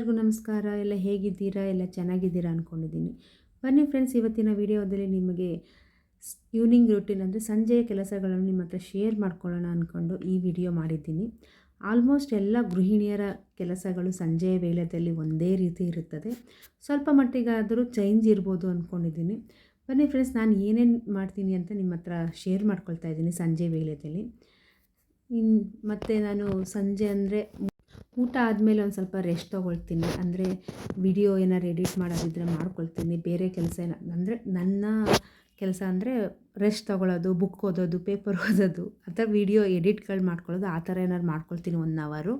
ಎಲ್ಲರಿಗೂ ನಮಸ್ಕಾರ. ಎಲ್ಲ ಹೇಗಿದ್ದೀರಾ? ಎಲ್ಲ ಚೆನ್ನಾಗಿದ್ದೀರಾ ಅಂದ್ಕೊಂಡಿದ್ದೀನಿ. ಬನ್ನಿ ಫ್ರೆಂಡ್ಸ್, ಇವತ್ತಿನ ವಿಡಿಯೋದಲ್ಲಿ ನಿಮಗೆ ಈವ್ನಿಂಗ್ ರೂಟೀನ್ ಅಂದರೆ ಸಂಜೆಯ ಕೆಲಸಗಳನ್ನು ನಿಮ್ಮ ಹತ್ರ ಶೇರ್ ಮಾಡ್ಕೊಳ್ಳೋಣ ಅಂದ್ಕೊಂಡು ಈ ವಿಡಿಯೋ ಮಾಡಿದ್ದೀನಿ. ಆಲ್ಮೋಸ್ಟ್ ಎಲ್ಲ ಗೃಹಿಣಿಯರ ಕೆಲಸಗಳು ಸಂಜೆಯ ವೇಳೆಯಲ್ಲಿ ಒಂದೇ ರೀತಿ ಇರುತ್ತದೆ. ಸ್ವಲ್ಪ ಮಟ್ಟಿಗಾದರೂ ಚೇಂಜ್ ಇರ್ಬೋದು ಅಂದ್ಕೊಂಡಿದ್ದೀನಿ. ಬನ್ನಿ ಫ್ರೆಂಡ್ಸ್, ನಾನು ಏನೇನು ಮಾಡ್ತೀನಿ ಅಂತ ನಿಮ್ಮ ಹತ್ರ ಶೇರ್ ಮಾಡ್ಕೊಳ್ತಾ ಇದ್ದೀನಿ ಸಂಜೆ ವೇಳೆಯಲ್ಲಿ. ಮತ್ತು ನಾನು ಸಂಜೆ ಅಂದರೆ ಊಟ ಆದಮೇಲೆ ಒಂದು ಸ್ವಲ್ಪ ರೆಸ್ಟ್ ತೊಗೊಳ್ತೀನಿ. ಅಂದರೆ ವಿಡಿಯೋ ಏನಾರು ಎಡಿಟ್ ಮಾಡೋದಿದ್ರೆ ಮಾಡ್ಕೊಳ್ತೀನಿ. ಬೇರೆ ಕೆಲಸ ಅಂದರೆ ನನ್ನ ಕೆಲಸ ಅಂದರೆ ರೆಸ್ಟ್ ತೊಗೊಳ್ಳೋದು, ಬುಕ್ ಓದೋದು, ಪೇಪರ್ ಓದೋದು, ಅಥವಾ ವಿಡಿಯೋ ಎಡಿಟ್ಗಳು ಮಾಡ್ಕೊಳ್ಳೋದು, ಆ ಥರ ಏನಾರು ಮಾಡ್ಕೊಳ್ತೀನಿ 1 ಅವರು.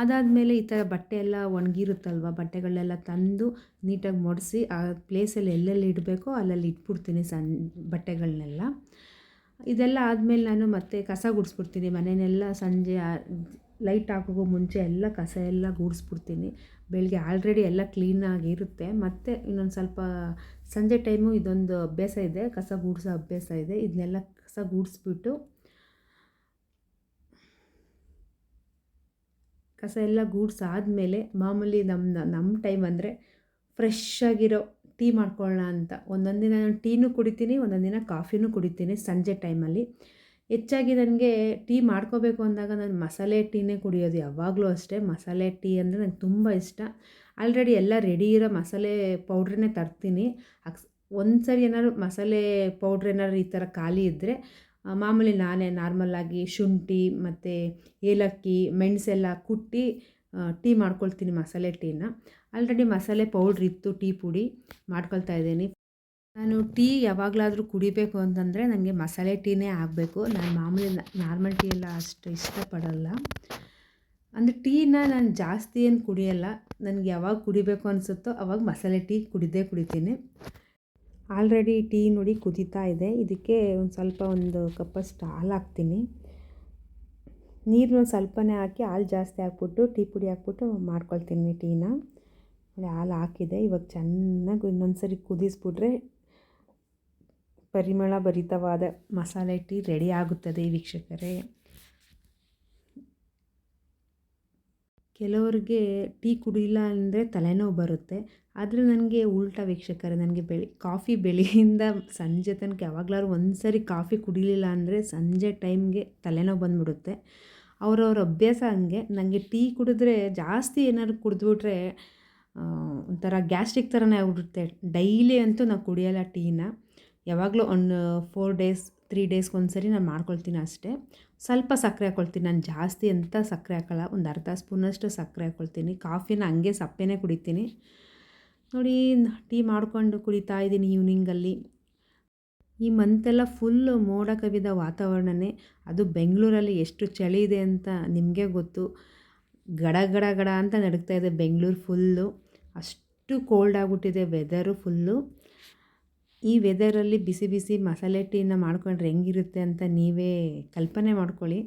ಅದಾದಮೇಲೆ ಈ ಥರ ಬಟ್ಟೆ ಎಲ್ಲ ಒಣಗಿರುತ್ತಲ್ವ, ಬಟ್ಟೆಗಳನ್ನೆಲ್ಲ ತಂದು ನೀಟಾಗಿ ಮಡಿಸಿ ಆ ಪ್ಲೇಸಲ್ಲಿ ಎಲ್ಲೆಲ್ಲಿ ಇಡಬೇಕೋ ಅಲ್ಲಲ್ಲಿ ಇಟ್ಬಿಡ್ತೀನಿ ಬಟ್ಟೆಗಳನ್ನೆಲ್ಲ. ಇದೆಲ್ಲ ಆದಮೇಲೆ ನಾನು ಮತ್ತೆ ಕಸ ಗುಡಿಸ್ಬಿಡ್ತೀನಿ. ಮನೆಯನ್ನೆಲ್ಲ ಸಂಜೆ ಲೈಟ್ ಹಾಕೋಕ್ಕೂ ಮುಂಚೆ ಎಲ್ಲ ಕಸ ಎಲ್ಲ ಗುಡಿಸ್ಬಿಡ್ತೀನಿ. ಬೆಳಗ್ಗೆ ಆಲ್ರೆಡಿ ಎಲ್ಲ ಕ್ಲೀನಾಗಿರುತ್ತೆ. ಮತ್ತು ಇನ್ನೊಂದು ಸ್ವಲ್ಪ ಸಂಜೆ ಟೈಮು ಇದೊಂದು ಅಭ್ಯಾಸ ಇದೆ, ಕಸ ಗುಡಿಸೋ ಅಭ್ಯಾಸ ಇದೆ. ಇದನ್ನೆಲ್ಲ ಕಸ ಗುಡಿಸ್ಬಿಟ್ಟು ಕಸ ಎಲ್ಲ ಗುಡಿಸಾದ್ಮೇಲೆ ಮಾಮೂಲಿ ನಮ್ಮ ಟೈಮ್ ಅಂದರೆ ಫ್ರೆಶ್ ಆಗಿರೋ ಟೀ ಮಾಡ್ಕೊಳ್ಳೋಣ ಅಂತ. ಒಂದೊಂದು ದಿನ ನಾನು ಟೀನೂ ಕುಡಿತೀನಿ, ಒಂದೊಂದು ದಿನ ಕಾಫಿನೂ ಕುಡಿತೀನಿ ಸಂಜೆ ಟೈಮಲ್ಲಿ. ಹೆಚ್ಚಾಗಿ ನನಗೆ ಟೀ ಮಾಡ್ಕೋಬೇಕು ಅಂದಾಗ ನಾನು ಮಸಾಲೆ ಟೀನೇ ಕುಡಿಯೋದು ಯಾವಾಗಲೂ ಅಷ್ಟೇ. ಮಸಾಲೆ ಟೀ ಅಂದರೆ ನಂಗೆ ತುಂಬ ಇಷ್ಟ. ಆಲ್ರೆಡಿ ಎಲ್ಲ ರೆಡಿ ಇರೋ ಮಸಾಲೆ ಪೌಡ್ರನ್ನೇ ತರ್ತೀನಿ. ಒಂದು ಸರಿ ಏನಾದ್ರು ಮಸಾಲೆ ಪೌಡ್ರ್ ಏನಾದ್ರು ಈ ಥರ ಖಾಲಿ ಇದ್ದರೆ ಮಾಮೂಲಿ ನಾನೇ ನಾರ್ಮಲ್ಲಾಗಿ ಶುಂಠಿ ಮತ್ತು ಏಲಕ್ಕಿ ಮೆಣಸೆಲ್ಲ ಕುಟ್ಟಿ ಟೀ ಮಾಡ್ಕೊಳ್ತೀನಿ, ಮಸಾಲೆ ಟೀನ. ಆಲ್ರೆಡಿ ಮಸಾಲೆ ಪೌಡ್ರ್ ಇತ್ತು, ಟೀ ಪುಡಿ ಮಾಡ್ಕೊಳ್ತಾ ಇದ್ದೀನಿ. ನಾನು ಟೀ ಯಾವಾಗಲಾದರೂ ಕುಡಿಬೇಕು ಅಂತಂದರೆ ನನಗೆ ಮಸಾಲೆ ಟೀನೇ ಆಗಬೇಕು. ನಾನು ಮಾಮೂಲಿ ನಾರ್ಮಲ್ ಟೀ ಎಲ್ಲ ಅಷ್ಟು ಇಷ್ಟಪಡಲ್ಲ. ಅಂದರೆ ಟೀನ ನಾನು ಜಾಸ್ತಿ ಏನು ಕುಡಿಯಲ್ಲ. ನನಗೆ ಯಾವಾಗ ಕುಡಿಬೇಕು ಅನಿಸುತ್ತೋ ಆವಾಗ ಮಸಾಲೆ ಟೀ ಕುಡಿತೀನಿ. ಆಲ್ರೆಡಿ ಟೀ ನೋಡಿ ಕುದೀತಾ ಇದೆ. ಇದಕ್ಕೆ ಒಂದು ಕಪ್ಪಷ್ಟು ಹಾಲು ಹಾಕ್ತೀನಿ. ನೀರನ್ನು ಸ್ವಲ್ಪನೇ ಹಾಕಿ ಹಾಲು ಜಾಸ್ತಿ ಹಾಕ್ಬಿಟ್ಟು ಟೀ ಪುಡಿ ಹಾಕ್ಬಿಟ್ಟು ಮಾಡ್ಕೊಳ್ತೀನಿ ಟೀನ. ಹಾಲು ಹಾಕಿದೆ. ಇವಾಗ ಚೆನ್ನಾಗಿ ಇನ್ನೊಂದು ಸರಿ ಕುದಿಸ್ಬಿಟ್ರೆ ಪರಿಮಳ ಭರಿತವಾದ ಮಸಾಲೆ ಟೀ ರೆಡಿ ಆಗುತ್ತದೆ ವೀಕ್ಷಕರೇ. ಕೆಲವರಿಗೆ ಟೀ ಕುಡಿಲ್ಲ ಅಂದರೆ ತಲೆನೋವು ಬರುತ್ತೆ. ಆದರೆ ನನಗೆ ಉಲ್ಟಾ ವೀಕ್ಷಕರೇ. ನನಗೆ ಕಾಫಿ ಬೆಳಗ್ಗೆಯಿಂದ ಸಂಜೆ ತನಕ ಯಾವಾಗಲಾದ್ರು ಒಂದು ಸರಿ ಕಾಫಿ ಕುಡಿಲಿಲ್ಲ ಅಂದರೆ ಸಂಜೆ ಟೈಮ್ಗೆ ತಲೆನೋವು ಬಂದುಬಿಡುತ್ತೆ. ಅವ್ರವ್ರ ಅಭ್ಯಾಸ ಹಂಗೆ. ನನಗೆ ಟೀ ಕುಡಿದ್ರೆ ಜಾಸ್ತಿ ಏನಾದ್ರು ಕುಡಿದ್ಬಿಟ್ರೆ ಒಂಥರ ಗ್ಯಾಸ್ಟ್ರಿಕ್ ಥರನೇ ಆಗ್ಬಿಡುತ್ತೆ. ಡೈಲಿ ಅಂತೂ ನಾನು ಕುಡಿಯೋಲ್ಲ ಟೀನ. ಯಾವಾಗಲೂ ಒಂದು 4 ಡೇಸ್ 3 ಡೇಸ್ಗೆ ಒಂದು ಸರಿ ನಾನು ಮಾಡ್ಕೊಳ್ತೀನಿ ಅಷ್ಟೇ. ಸ್ವಲ್ಪ ಸಕ್ಕರೆ ಹಾಕ್ಕೊಳ್ತೀನಿ. ನಾನು ಜಾಸ್ತಿ ಅಂತ ಸಕ್ಕರೆ ಹಾಕೋಲ್ಲ. ಒಂದು ಅರ್ಧ ಸ್ಪೂನಷ್ಟು ಸಕ್ಕರೆ ಹಾಕ್ಕೊಳ್ತೀನಿ. ಕಾಫಿನ ಹಂಗೆ ಸಪ್ಪೆನೇ ಕುಡಿತೀನಿ. ನೋಡಿ, ಟೀ ಮಾಡಿಕೊಂಡು ಕುಡಿತಾ ಇದ್ದೀನಿ ಈವ್ನಿಂಗಲ್ಲಿ. ಈ ಮಂತೆಲ್ಲ ಫುಲ್ಲು ಮೋಡ ಕವಿದ ವಾತಾವರಣನೇ. ಅದು ಬೆಂಗಳೂರಲ್ಲಿ ಎಷ್ಟು ಚಳಿ ಇದೆ ಅಂತ ನಿಮಗೆ ಗೊತ್ತು. ಗಡ ಗಡ ಗಡ ಅಂತ ನಡುಗ್ತಾ ಇದೆ ಬೆಂಗಳೂರು ಫುಲ್ಲು. ಅಷ್ಟು ಕೋಲ್ಡ್ ಆಗಿಬಿಟ್ಟಿದೆ ವೆದರು ಫುಲ್ಲು. ಈ ವೆದರಲ್ಲಿ ಬಿಸಿ ಬಿಸಿ ಮಸಾಲೆ ಟೀನ ಮಾಡ್ಕೊಂಡ್ರೆ ಹೆಂಗಿರುತ್ತೆ ಅಂತ ನೀವೇ ಕಲ್ಪನೆ ಮಾಡ್ಕೊಳ್ಳಿ.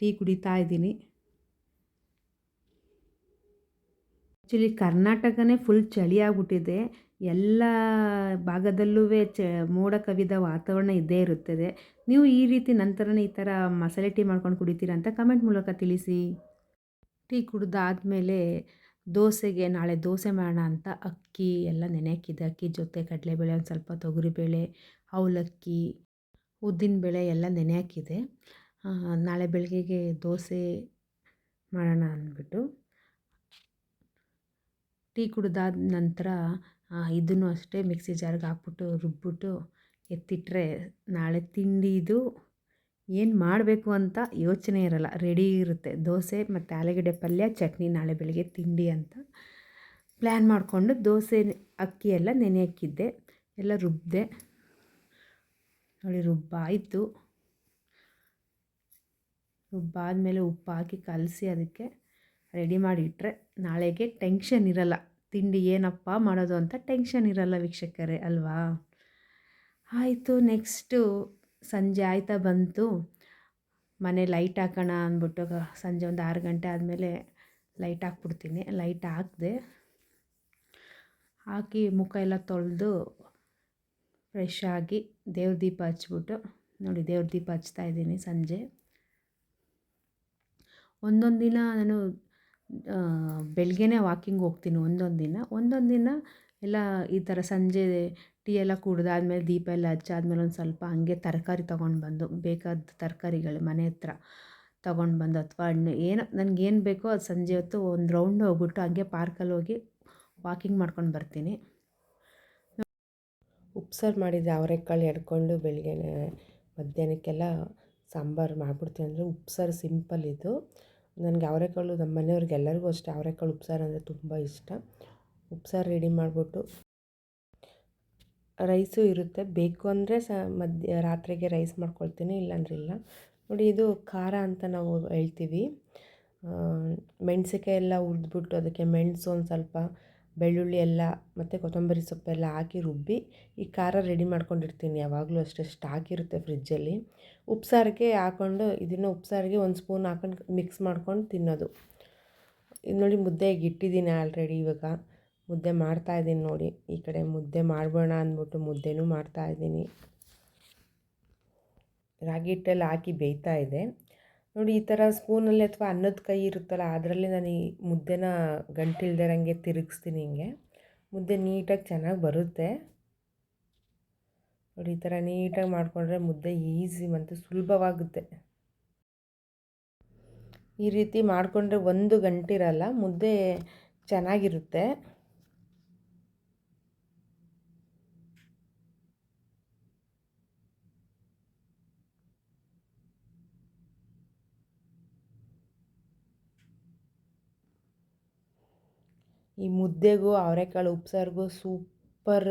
ಟೀ ಕುಡಿತಾ ಇದ್ದೀನಿ. ಆ್ಯಕ್ಚುಲಿ ಕರ್ನಾಟಕನೇ ಫುಲ್ ಚಳಿ ಆಗಿಬಿಟ್ಟಿದೆ. ಎಲ್ಲ ಭಾಗದಲ್ಲೂ ಮೋಡ ಕವಿದ ವಾತಾವರಣ ಇದ್ದೇ ಇರುತ್ತದೆ. ನೀವು ಈ ರೀತಿ ನಂತರನೇ ಈ ಥರ ಮಸಾಲೆ ಟೀ ಮಾಡ್ಕೊಂಡು ಕುಡಿತೀರಾ ಅಂತ ಕಮೆಂಟ್ ಮೂಲಕ ತಿಳಿಸಿ. ಟೀ ಕುಡಿದಾದ್ಮೇಲೆ ನಾಳೆ ದೋಸೆ ಮಾಡೋಣ ಅಂತ ಅಕ್ಕಿ ಎಲ್ಲ ನೆನೆಯಕ್ಕಿದೆ. ಅಕ್ಕಿ ಜೊತೆ ಕಡಲೆಬೇಳೆ, ಒಂದು ಸ್ವಲ್ಪ ತೊಗರಿಬೇಳೆ, ಅವಲಕ್ಕಿ, ಉದ್ದಿನಬೇಳೆ ಎಲ್ಲ ನೆನೆಯಕ್ಕಿದೆ. ನಾಳೆ ಬೆಳಗ್ಗೆಗೆ ದೋಸೆ ಮಾಡೋಣ ಅಂದ್ಬಿಟ್ಟು. ಟೀ ಕುಡಿದಾದ ನಂತರ ಇದನ್ನು ಅಷ್ಟೇ ಮಿಕ್ಸಿ ಜಾರ್ಗೆ ಹಾಕ್ಬಿಟ್ಟು ರುಬ್ಬಿಟ್ಟು ಎತ್ತಿಟ್ಟರೆ ನಾಳೆ ತಿಂಡಿದು ಏನು ಮಾಡಬೇಕು ಅಂತ ಯೋಚನೆ ಇರಲ್ಲ, ರೆಡಿ ಇರುತ್ತೆ. ದೋಸೆ ಮತ್ತು ಆಲೂಗಡ್ಡೆ ಪಲ್ಯ, ಚಟ್ನಿ ನಾಳೆ ಬೆಳಗ್ಗೆ ತಿಂಡಿ ಅಂತ ಪ್ಲ್ಯಾನ್ ಮಾಡಿಕೊಂಡು ದೋಸೆ ಅಕ್ಕಿ ಎಲ್ಲ ನೆನೆಯಕ್ಕಿದ್ದೆ. ಎಲ್ಲ ರುಬ್ಬಿದೆ ನೋಡಿ. ರುಬ್ಬಾಯಿತು. ರುಬ್ಬಾದಮೇಲೆ ಉಪ್ಪು ಹಾಕಿ ಕಲಸಿ ಅದಕ್ಕೆ ರೆಡಿ ಮಾಡಿಟ್ರೆ ನಾಳೆಗೆ ಟೆನ್ಷನ್ ಇರಲ್ಲ. ತಿಂಡಿ ಏನಪ್ಪ ಮಾಡೋದು ಅಂತ ಟೆನ್ಷನ್ ಇರಲ್ಲ ವೀಕ್ಷಕರೇ, ಅಲ್ವಾ? ಆಯಿತು. ನೆಕ್ಸ್ಟು ಸಂಜೆ ಆಯ್ತಾ ಬಂತು. ಮನೆ ಲೈಟ್ ಹಾಕೋಣ ಅಂದ್ಬಿಟ್ಟು ಸಂಜೆ ಒಂದು 6 ಗಂಟೆ ಆದಮೇಲೆ ಲೈಟ್ ಹಾಕ್ಬಿಡ್ತೀನಿ. ಲೈಟ್ ಹಾಕಿ ಮುಖ ಎಲ್ಲ ತೊಳೆದು ಫ್ರೆಶ್ ಆಗಿ ದೇವ್ರ ದೀಪ ಹಚ್ಬಿಟ್ಟು ನೋಡಿ, ದೇವ್ರ ದೀಪ ಹಚ್ತಾಯಿದ್ದೀನಿ ಸಂಜೆ. ಒಂದೊಂದು ದಿನ ನಾನು ಬೆಳಗ್ಗೆನೇ ವಾಕಿಂಗ್ ಹೋಗ್ತೀನಿ ಒಂದೊಂದು ದಿನ ಎಲ್ಲ ಈ ಥರ ಸಂಜೆ ಟೀ ಎಲ್ಲ ಕುಡ್ದಾದ್ಮೇಲೆ ದೀಪ ಎಲ್ಲ ಹಚ್ಚಾದ್ಮೇಲೆ ಒಂದು ಸ್ವಲ್ಪ ಹಂಗೆ ತರಕಾರಿ ತೊಗೊಂಡು ಬಂದು ಬೇಕಾದ ತರಕಾರಿಗಳು ಮನೆ ಹತ್ರ ತೊಗೊಂಡು ಬಂದು ಅಥವಾ ಹಣ್ಣು ಏನೋ ನನಗೇನು ಬೇಕೋ ಅದು ಸಂಜೆ ಹೊತ್ತು ಒಂದು ರೌಂಡ್ ಹೋಗ್ಬಿಟ್ಟು ಹಂಗೆ ಪಾರ್ಕಲ್ಲಿ ಹೋಗಿ ವಾಕಿಂಗ್ ಮಾಡ್ಕೊಂಡು ಬರ್ತೀನಿ. ಉಪ್ಸಾರು ಮಾಡಿದ್ದೆ ಅವರೆಕಾಳು ಎಡ್ಕೊಂಡು ಬೆಳಗ್ಗೆನೆ ಮಧ್ಯಾಹ್ನಕ್ಕೆಲ್ಲ ಸಾಂಬಾರು ಮಾಡಿಬಿಡ್ತೀನಿ. ಅಂದರೆ ಉಪ್ಸಾರು ಸಿಂಪಲ್ ಇದು. ನನಗೆ ಅವರೆಕಾಳು ನಮ್ಮ ಮನೆಯವ್ರಿಗೆ ಎಲ್ಲರಿಗೂ ಅಷ್ಟೇ ಅವರೆಕಾಳು ಉಪ್ಸಾರು ಅಂದರೆ ತುಂಬ ಇಷ್ಟ. ಉಪ್ಸಾರು ರೆಡಿ ಮಾಡಿಬಿಟ್ಟು ರೈಸು ಇರುತ್ತೆ, ಬೇಕು ಅಂದರೆ ರಾತ್ರಿಗೆ ರೈಸ್ ಮಾಡ್ಕೊಳ್ತೀನಿ, ಇಲ್ಲಾಂದ್ರೆ ಇಲ್ಲ. ನೋಡಿ ಇದು ಖಾರ ಅಂತ ನಾವು ಹೇಳ್ತೀವಿ. ಮೆಣಸಿಕಾಯಿ ಎಲ್ಲ ಹುರಿದ್ಬಿಟ್ಟು ಅದಕ್ಕೆ ಮೆಣಸು ಒಂದು ಸ್ವಲ್ಪ ಬೆಳ್ಳುಳ್ಳಿ ಎಲ್ಲ ಮತ್ತು ಕೊತ್ತಂಬರಿ ಸೊಪ್ಪೆಲ್ಲ ಹಾಕಿ ರುಬ್ಬಿ ಈ ಖಾರ ರೆಡಿ ಮಾಡ್ಕೊಂಡಿರ್ತೀನಿ. ಯಾವಾಗಲೂ ಅಷ್ಟೇ ಸ್ಟಾಕ್ ಇರುತ್ತೆ ಫ್ರಿಜ್ಜಲ್ಲಿ. ಉಪ್ಸಾರಿಗೆ ಹಾಕ್ಕೊಂಡು ಇದನ್ನು ಉಪ್ಸಾರಿಗೆ ಒಂದು ಸ್ಪೂನ್ ಹಾಕೊಂಡು ಮಿಕ್ಸ್ ಮಾಡ್ಕೊಂಡು ತಿನ್ನೋದು. ಇದು ನೋಡಿ ಮುದ್ದೆಗೆ ಇಟ್ಟಿದ್ದೀನಿ ಆಲ್ರೆಡಿ. ಇವಾಗ ಮುದ್ದೆ ಮಾಡ್ತಾಯಿದ್ದೀನಿ ನೋಡಿ. ಈ ಕಡೆ ಮುದ್ದೆ ಮಾಡೋಣ ಅಂದ್ಬಿಟ್ಟು ಮುದ್ದೆನೂ ಮಾಡ್ತಾಯಿದ್ದೀನಿ. ರಾಗಿ ಹಿಟ್ಟೆಲ್ಲ ಹಾಕಿ ಬೇಯ್ತಾ ಇದೆ ನೋಡಿ. ಈ ಥರ ಸ್ಪೂನಲ್ಲಿ ಅಥವಾ ಅನ್ನದ ಕೈ ಇರುತ್ತಲ್ಲ ಅದರಲ್ಲಿ ನಾನು ಈ ಮುದ್ದೆನ ಗಂಟಿಲ್ದಿರಂಗೆ ತಿರುಗಿಸ್ತೀನಿ. ಹಿಂಗೆ ಮುದ್ದೆ ನೀಟಾಗಿ ಚೆನ್ನಾಗಿ ಬರುತ್ತೆ ನೋಡಿ. ಈ ಥರ ನೀಟಾಗಿ ಮಾಡಿಕೊಂಡ್ರೆ ಮುದ್ದೆ ಈಸಿ ಮತ್ತು ಸುಲಭವಾಗುತ್ತೆ. ಈ ರೀತಿ ಮಾಡಿಕೊಂಡ್ರೆ ಒಂದು ಗಂಟಿರಲ್ಲ, ಮುದ್ದೆ ಚೆನ್ನಾಗಿರುತ್ತೆ. ಈ ಮುದ್ದೆಗೂ ಅವರೆಕಾಳು ಉಪ್ಸಾರಿಗೂ ಸೂಪರ್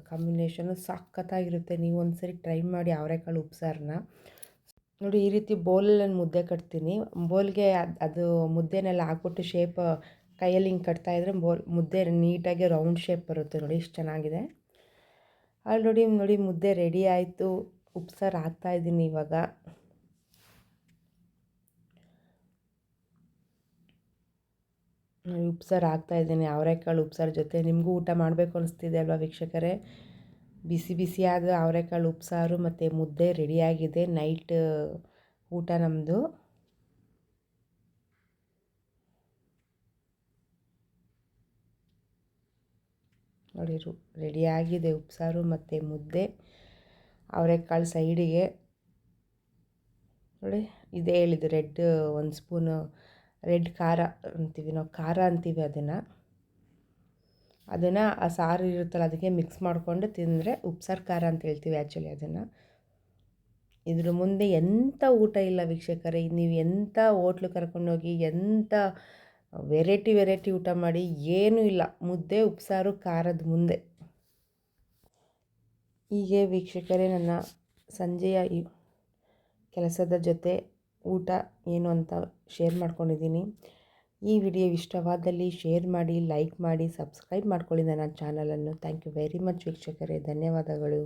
ಕಾಂಬಿನೇಷನು, ಸಖತ್ತಾಗಿರುತ್ತೆ. ನೀವು ಒಂದ್ಸರಿ ಟ್ರೈ ಮಾಡಿ ಅವರೆಕಾಳು ಉಪ್ಸಾರನ್ನ ನೋಡಿ. ಈ ರೀತಿ ಬೌಲಲ್ಲಿ ನಾನು ಮುದ್ದೆ ಕಟ್ತೀನಿ. ಬೌಲ್ಗೆ ಅದು ಮುದ್ದೆನೆಲ್ಲ ಹಾಕ್ಬಿಟ್ಟು ಶೇಪ್ ಕೈಯಲ್ಲಿ ಹಿಂಗೆ ಕಟ್ತಾಯಿದ್ರೆ ಮುದ್ದೆ ನೀಟಾಗಿ ರೌಂಡ್ ಶೇಪ್ ಬರುತ್ತೆ ನೋಡಿ. ಇಷ್ಟು ಚೆನ್ನಾಗಿದೆ. ಆಲ್ರೆಡಿ ನೋಡಿ ಮುದ್ದೆ ರೆಡಿ ಆಯಿತು. ಉಪ್ಸಾರು ಹಾಕ್ತಾಯಿದ್ದೀನಿ ಇವಾಗ. ಉಪ್ಸಾರು ಹಾಕ್ತಾಯಿದ್ದೀನಿ ಅವರೆಕಾಳು ಉಪ್ಸಾರು ಜೊತೆ. ನಿಮಗೂ ಊಟ ಮಾಡಬೇಕು ಅನಿಸ್ತಿದೆ ಅಲ್ವಾ ವೀಕ್ಷಕರೇ? ಬಿಸಿ ಬಿಸಿಯಾದ ಅವರೆಕಾಳು ಉಪ್ಸಾರು ಮತ್ತು ಮುದ್ದೆ ರೆಡಿಯಾಗಿದೆ. ನೈಟ್ ಊಟ ನಮ್ಮದು. ನೋಡಿ ರೆಡಿಯಾಗಿದೆ ಉಪ್ಸಾರು ಮತ್ತು ಮುದ್ದೆ. ಅವರೆಕಾಳು ಸೈಡಿಗೆ ನೋಡಿ. ಇದೇ ಹೇಳಿದ್ದು ರೆಡ್ ಒಂದು ಸ್ಪೂನು ರೆಡ್ ಖಾರ ಅಂತೀವಿ ನಾವು, ಖಾರ ಅಂತೀವಿ ಅದನ್ನು ಆ ಸಾರು ಇರುತ್ತಲ್ಲ ಅದಕ್ಕೆ ಮಿಕ್ಸ್ ಮಾಡಿಕೊಂಡು ತಿಂದರೆ ಉಪ್ಸಾರು ಖಾರ ಅಂತ ಹೇಳ್ತೀವಿ ಆ್ಯಕ್ಚುಲಿ ಅದನ್ನು. ಇದ್ರ ಮುಂದೆ ಎಂಥ ಊಟ ಇಲ್ಲ ವೀಕ್ಷಕರೇ. ನೀವು ಎಂಥ ಹೋಟ್ಲು ಕರ್ಕೊಂಡೋಗಿ ಎಂಥ ವೆರೈಟಿ ಊಟ ಮಾಡಿ ಏನೂ ಇಲ್ಲ ಮುದ್ದೆ ಉಪ್ಸಾರು ಖಾರದ ಮುಂದೆ. ಹೀಗೆ ವೀಕ್ಷಕರೇ ನನ್ನ ಸಂಜೆಯ ಈ ಕೆಲಸದ ಜೊತೆ ಊಟ ಏನು ಅಂತ ಶೇರ್ ಮಾಡ್ಕೊಂಡಿದ್ದೀನಿ. ಈ ವಿಡಿಯೋ ಇಷ್ಟವಾದಲ್ಲಿ ಶೇರ್ ಮಾಡಿ, ಲೈಕ್ ಮಾಡಿ, ಸಬ್ಸ್ಕ್ರೈಬ್ ಮಾಡ್ಕೊಳ್ಳಿ ನನ್ನ ಚಾನಲನ್ನು. ಥ್ಯಾಂಕ್ ಯು ವೆರಿ ಮಚ್ ವೀಕ್ಷಕರೇ, ಧನ್ಯವಾದಗಳು.